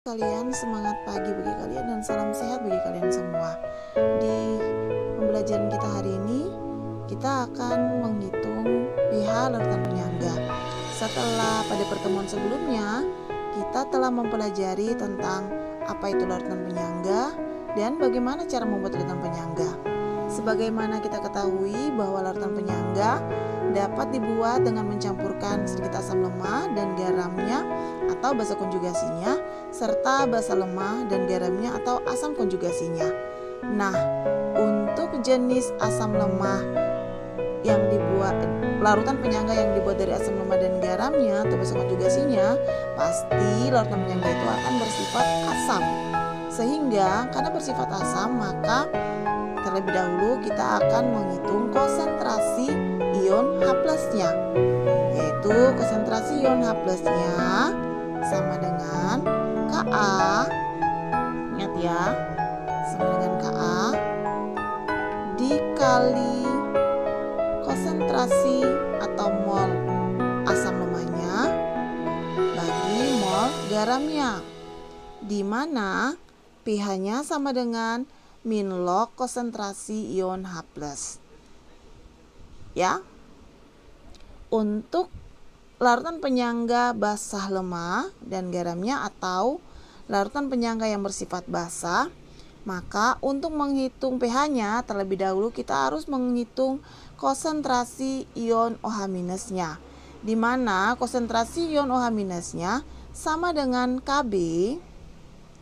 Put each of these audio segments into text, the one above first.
Kalian, semangat pagi bagi kalian dan salam sehat bagi kalian semua. Di pembelajaran kita hari ini, kita akan menghitung pH larutan penyangga. Setelah pada pertemuan sebelumnya, kita telah mempelajari tentang apa itu larutan penyangga dan bagaimana cara membuat larutan penyangga. Sebagaimana kita ketahui bahwa larutan penyangga dapat dibuat dengan mencampurkan sedikit asam lemah dan garamnya atau basa konjugasinya, serta basa lemah dan garamnya atau asam konjugasinya. Nah, untuk jenis asam lemah yang dibuat, larutan penyangga yang dibuat dari asam lemah dan garamnya atau basa konjugasinya, pasti larutan penyangga itu akan bersifat asam. Sehingga karena bersifat asam, maka terlebih dahulu kita akan menghitung konsentrasi ion H+-nya, yaitu konsentrasi ion H+-nya sama dengan Ka, ingat ya, sama dengan Ka dikali konsentrasi atau mol asam lemahnya bagi mol garamnya, di mana pH-nya sama dengan min log konsentrasi ion H+. Ya. Untuk larutan penyangga basah lemah dan garamnya atau larutan penyangga yang bersifat basah, maka untuk menghitung pH-nya terlebih dahulu kita harus menghitung konsentrasi ion OH-nya, di mana konsentrasi ion OH-nya sama dengan Kb,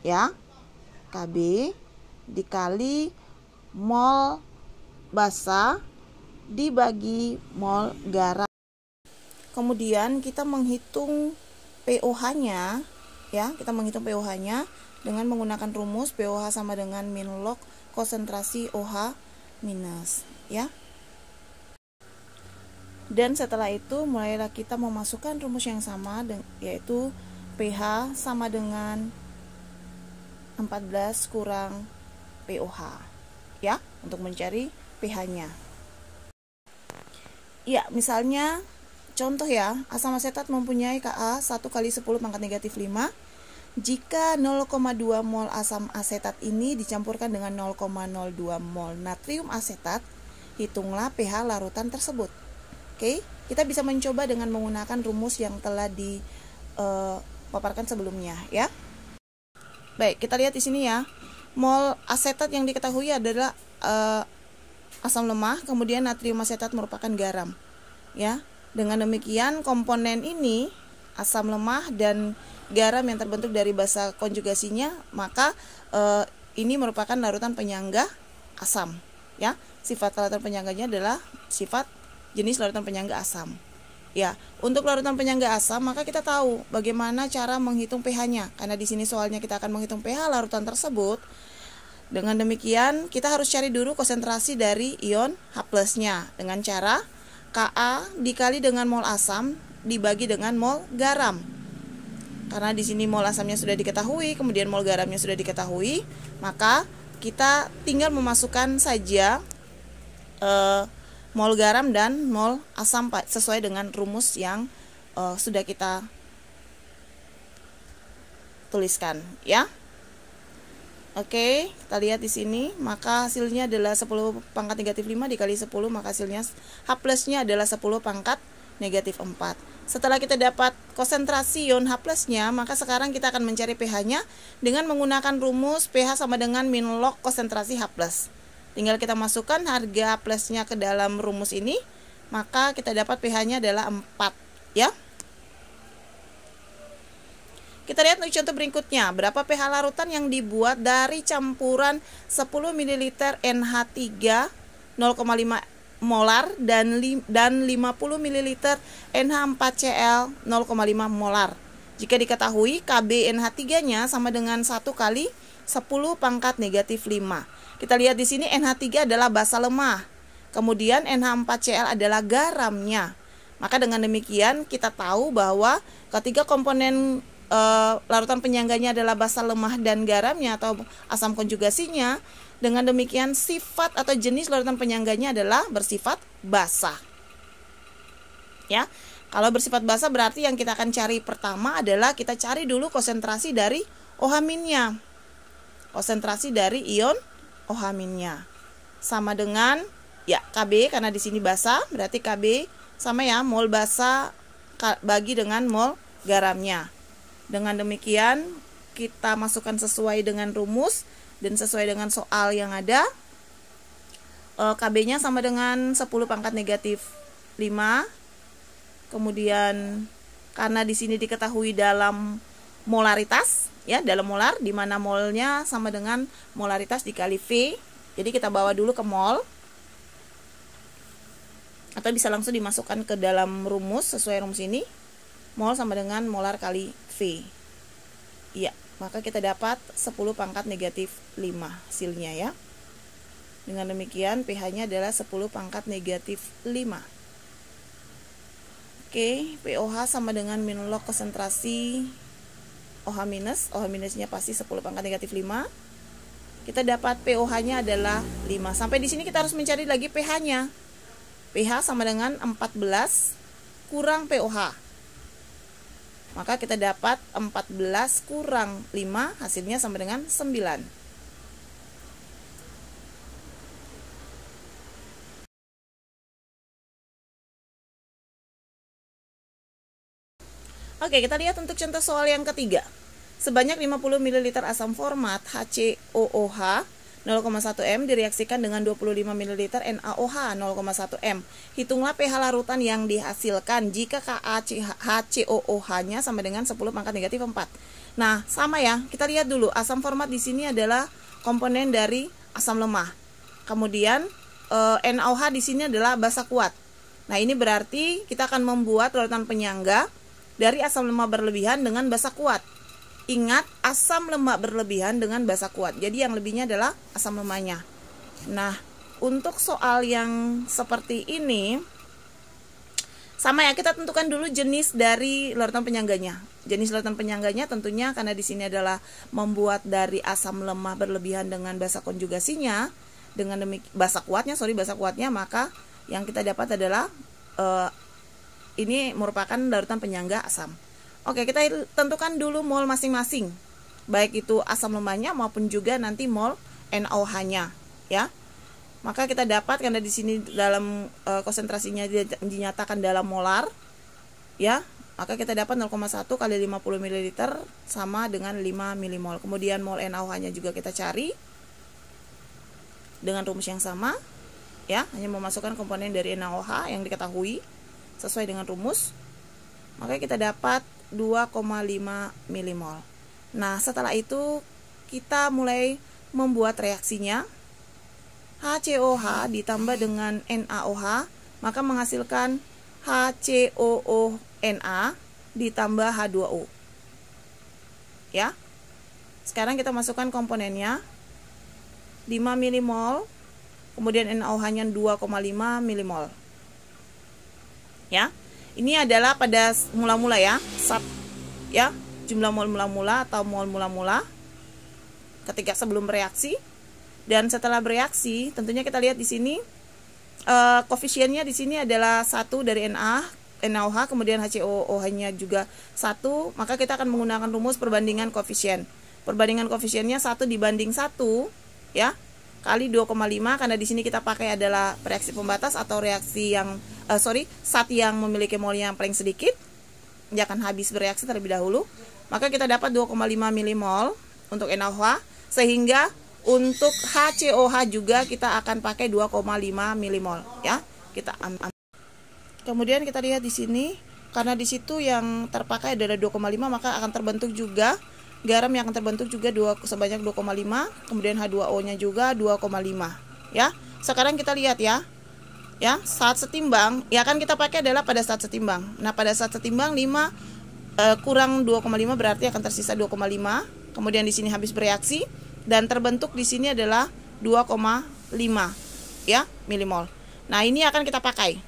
ya, Kb dikali mol basah dibagi mol garam. Kemudian kita menghitung pOH-nya, ya, kita menghitung pOH-nya dengan menggunakan rumus pOH sama dengan min log konsentrasi OH minus, ya. Dan setelah itu mulailah kita memasukkan rumus yang sama, yaitu pH sama dengan 14 kurang pOH, ya, untuk mencari pH-nya. Ya, misalnya contoh ya, asam asetat mempunyai Ka 1 kali 10 pangkat negatif 5. Jika 0,2 mol asam asetat ini dicampurkan dengan 0,02 mol natrium asetat, hitunglah pH larutan tersebut. Oke, kita bisa mencoba dengan menggunakan rumus yang telah dipaparkan sebelumnya, ya. Baik, kita lihat di sini ya. Mol asetat yang diketahui adalah asam lemah, kemudian natrium asetat merupakan garam, ya. Dengan demikian komponen ini, asam lemah dan garam yang terbentuk dari basa konjugasinya, maka ini merupakan larutan penyangga asam, ya. Sifat larutan penyangganya adalah sifat jenis larutan penyangga asam. Ya, untuk larutan penyangga asam maka kita tahu bagaimana cara menghitung pH-nya, karena di sini soalnya kita akan menghitung pH larutan tersebut. Dengan demikian, kita harus cari dulu konsentrasi dari ion H+-nya dengan cara Ka dikali dengan mol asam dibagi dengan mol garam. Karena di sini mol asamnya sudah diketahui, kemudian mol garamnya sudah diketahui, maka kita tinggal memasukkan saja mol garam dan mol asam sesuai dengan rumus yang sudah kita tuliskan, ya. Oke, kita lihat di sini, maka hasilnya adalah 10 pangkat negatif 5 dikali 10, maka hasilnya H+-nya adalah 10 pangkat negatif 4. Setelah kita dapat konsentrasi ion H+-nya, maka sekarang kita akan mencari pH-nya dengan menggunakan rumus pH sama dengan min log konsentrasi H+. Tinggal kita masukkan harga H+-nya ke dalam rumus ini, maka kita dapat pH-nya adalah 4, ya. Kita lihat untuk contoh berikutnya, berapa pH larutan yang dibuat dari campuran 10 ml NH3 0,5 molar dan 50 ml NH4Cl 0,5 molar. Jika diketahui Kb NH3-nya sama dengan 1 kali 10 pangkat negatif 5. Kita lihat di sini NH3 adalah basa lemah, kemudian NH4Cl adalah garamnya. Maka dengan demikian kita tahu bahwa ketiga komponen larutan penyangganya adalah basa lemah dan garamnya atau asam konjugasinya. Dengan demikian sifat atau jenis larutan penyangganya adalah bersifat basah, ya. Kalau bersifat basah berarti yang kita akan cari pertama adalah kita cari dulu konsentrasi dari OH-nya. Konsentrasi dari ion OH-nya. Sama dengan ya Kb, karena di sini basa, berarti Kb sama ya, mol basa bagi dengan mol garamnya. Dengan demikian kita masukkan sesuai dengan rumus dan sesuai dengan soal yang ada. Kb-nya sama dengan 10 pangkat negatif 5. Kemudian karena di sini diketahui dalam molaritas ya, dalam molar, di mana molnya sama dengan molaritas dikali V. Jadi kita bawa dulu ke mol. Atau bisa langsung dimasukkan ke dalam rumus sesuai rumus ini. Mol sama dengan molar kali V. Iya, maka kita dapat 10 pangkat negatif 5 hasilnya ya. Dengan demikian pH-nya adalah 10 pangkat negatif 5. Oke, POH sama dengan min log konsentrasi OH minus. OH minusnya pasti 10 pangkat negatif 5. Kita dapat POH-nya adalah 5. Sampai di sini kita harus mencari lagi pH-nya. pH sama dengan 14 kurang POH. Maka kita dapat 14 kurang 5, hasilnya sama dengan 9. Oke, kita lihat untuk contoh soal yang ketiga. Sebanyak 50 ml asam format HCOOH 0,1 M direaksikan dengan 25 ml NaOH 0,1 M. Hitunglah pH larutan yang dihasilkan jika HCOOH-nya sama dengan 10 pangkat negatif 4. Nah, sama ya. Kita lihat dulu, asam format di sini adalah komponen dari asam lemah. Kemudian NaOH di sini adalah basa kuat. Nah, ini berarti kita akan membuat larutan penyangga dari asam lemak berlebihan dengan basa kuat. Ingat, asam lemak berlebihan dengan basa kuat. Jadi yang lebihnya adalah asam lemaknya. Nah, untuk soal yang seperti ini sama ya, kita tentukan dulu jenis dari larutan penyangganya. Jenis larutan penyangganya tentunya karena di sini adalah membuat dari asam lemah berlebihan dengan basa konjugasinya, dengan basa kuatnya, maka yang kita dapat adalah ini merupakan larutan penyangga asam. Oke, kita tentukan dulu mol masing-masing, baik itu asam lemahnya maupun juga nanti mol NaOH-nya, ya. Maka kita dapat karena di sini dalam konsentrasinya dinyatakan dalam molar, ya. Maka kita dapat 0,1 kali 50 ml sama dengan 5 milimol. Kemudian mol NaOH-nya juga kita cari dengan rumus yang sama, ya. Hanya memasukkan komponen dari NaOH yang diketahui sesuai dengan rumus, maka kita dapat 2,5 milimol. Nah, setelah itu kita mulai membuat reaksinya. HCOH ditambah dengan NaOH, maka menghasilkan HCOONa ditambah H2O. Ya. Sekarang kita masukkan komponennya. 5 milimol, kemudian NaOH-nya 2,5 milimol. Ya, ini adalah pada mula-mula ya, ya, jumlah mol mula-mula atau mol mula-mula ketika sebelum bereaksi. Dan setelah bereaksi, tentunya kita lihat di sini koefisiennya di sini adalah 1 dari NaOH, kemudian HCOOH-nya juga 1, maka kita akan menggunakan rumus perbandingan koefisien. Perbandingan koefisiennya 1 dibanding 1, ya, kali 2,5, karena di sini kita pakai adalah reaksi pembatas atau reaksi yang zat yang memiliki mol yang paling sedikit, dia akan habis bereaksi terlebih dahulu. Maka kita dapat 2,5 milimol untuk NaOH, sehingga untuk HCOH juga kita akan pakai 2,5 milimol, ya. Kita kemudian kita lihat di sini, karena di situ yang terpakai adalah 2,5, maka akan terbentuk juga garam yang akan terbentuk juga sebanyak 2,5, kemudian H2O-nya juga 2,5, ya. Sekarang kita lihat ya. Ya, saat setimbang, ya kan kita pakai adalah pada saat setimbang. Nah, pada saat setimbang 5 kurang 2,5 berarti akan tersisa 2,5. Kemudian di sini habis bereaksi dan terbentuk di sini adalah 2,5 ya, milimol. Nah, ini akan kita pakai.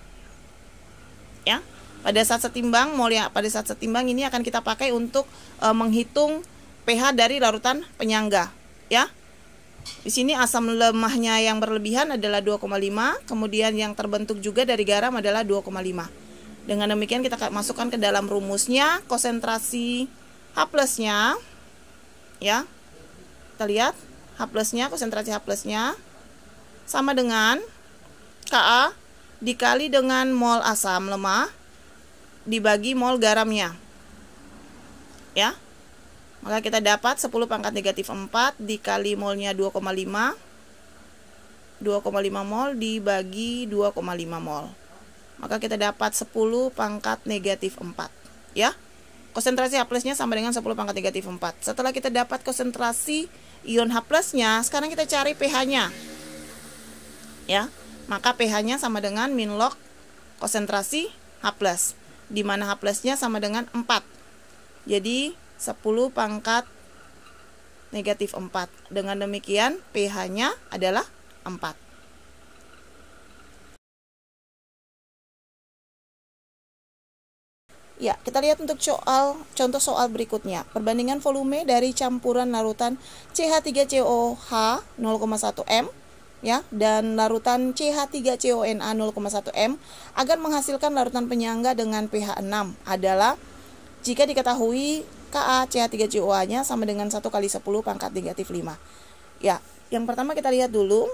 Ya. Pada saat setimbang pada saat setimbang ini akan kita pakai untuk menghitung pH dari larutan penyangga, ya. Di sini asam lemahnya yang berlebihan adalah 2,5, kemudian yang terbentuk juga dari garam adalah 2,5. Dengan demikian kita masukkan ke dalam rumusnya konsentrasi H+-nya Ya. Kita lihat H plusnya, konsentrasi H plusnya sama dengan Ka dikali dengan mol asam lemah dibagi mol garamnya. Ya. Maka kita dapat 10 pangkat negatif 4 dikali molnya 2,5. 2,5 mol dibagi 2,5 mol. Maka kita dapat 10 pangkat negatif 4. Ya. Konsentrasi H plusnya sama dengan 10 pangkat negatif 4. Setelah kita dapat konsentrasi ion H plusnya, sekarang kita cari pH-nya. Ya. Maka pH-nya sama dengan min log konsentrasi H plus, di mana H plusnya sama dengan 4. Jadi 10 pangkat negatif 4. Dengan demikian pH-nya adalah 4. Ya, kita lihat untuk contoh soal berikutnya. Perbandingan volume dari campuran larutan CH3COH 0,1 m ya, dan larutan CH3CONA 0,1 m agar menghasilkan larutan penyangga dengan pH 6 adalah jika diketahui Ka CH3COA-nya sama dengan 1 kali 10 pangkat negatif 5. Ya, yang pertama kita lihat dulu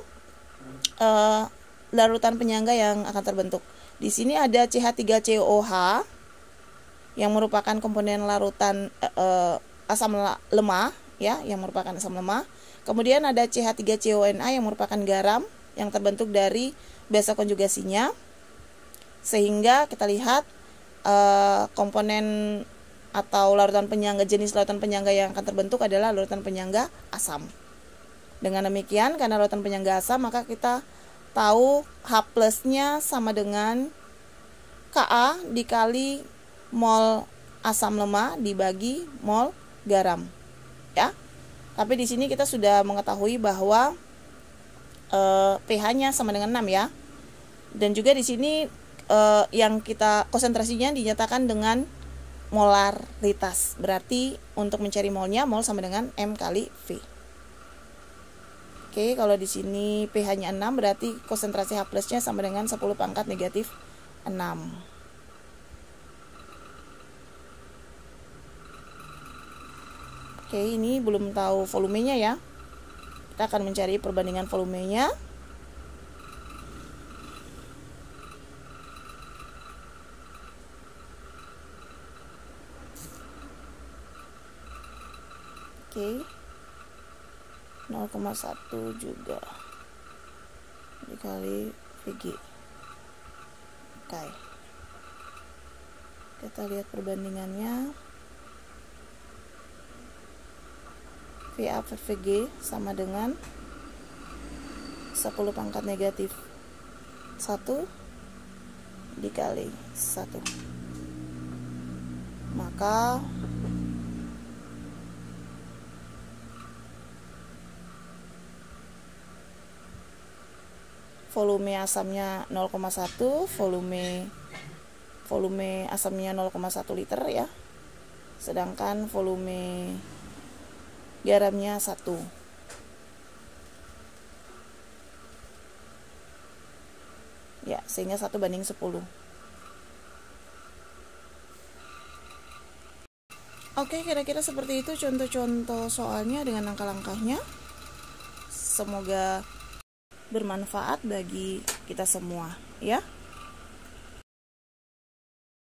larutan penyangga yang akan terbentuk. Di sini ada CH3COH yang merupakan komponen larutan asam lemah ya, yang merupakan asam lemah. Kemudian ada CH3CONA yang merupakan garam yang terbentuk dari basa konjugasinya. Sehingga kita lihat komponen atau larutan penyangga, jenis larutan penyangga yang akan terbentuk adalah larutan penyangga asam. Dengan demikian, karena larutan penyangga asam, maka kita tahu H plusnya sama dengan Ka dikali mol asam lemah dibagi mol garam. Ya. Tapi di sini kita sudah mengetahui bahwa pH-nya sama dengan 6 ya. Dan juga di sini yang kita konsentrasinya dinyatakan dengan molaritas. Berarti untuk mencari molnya, mol sama dengan M kali V. Oke, kalau di sini pH-nya 6 berarti konsentrasi H plusnya sama dengan 10 pangkat negatif 6. Oke, ini belum tahu volumenya ya. Kita akan mencari perbandingan volumenya. Oke. 0,1 juga dikali Vg. Oke. Kita lihat perbandingannya. VA per Vg sama dengan 10 pangkat negatif 1 dikali 1. Maka volume asamnya 0,1, volume asamnya 0,1 liter ya. Sedangkan volume garamnya 1. Ya, sehingga 1:10. Oke, kira-kira seperti itu contoh-contoh soalnya dengan langkah-langkahnya. Semoga bermanfaat bagi kita semua, ya.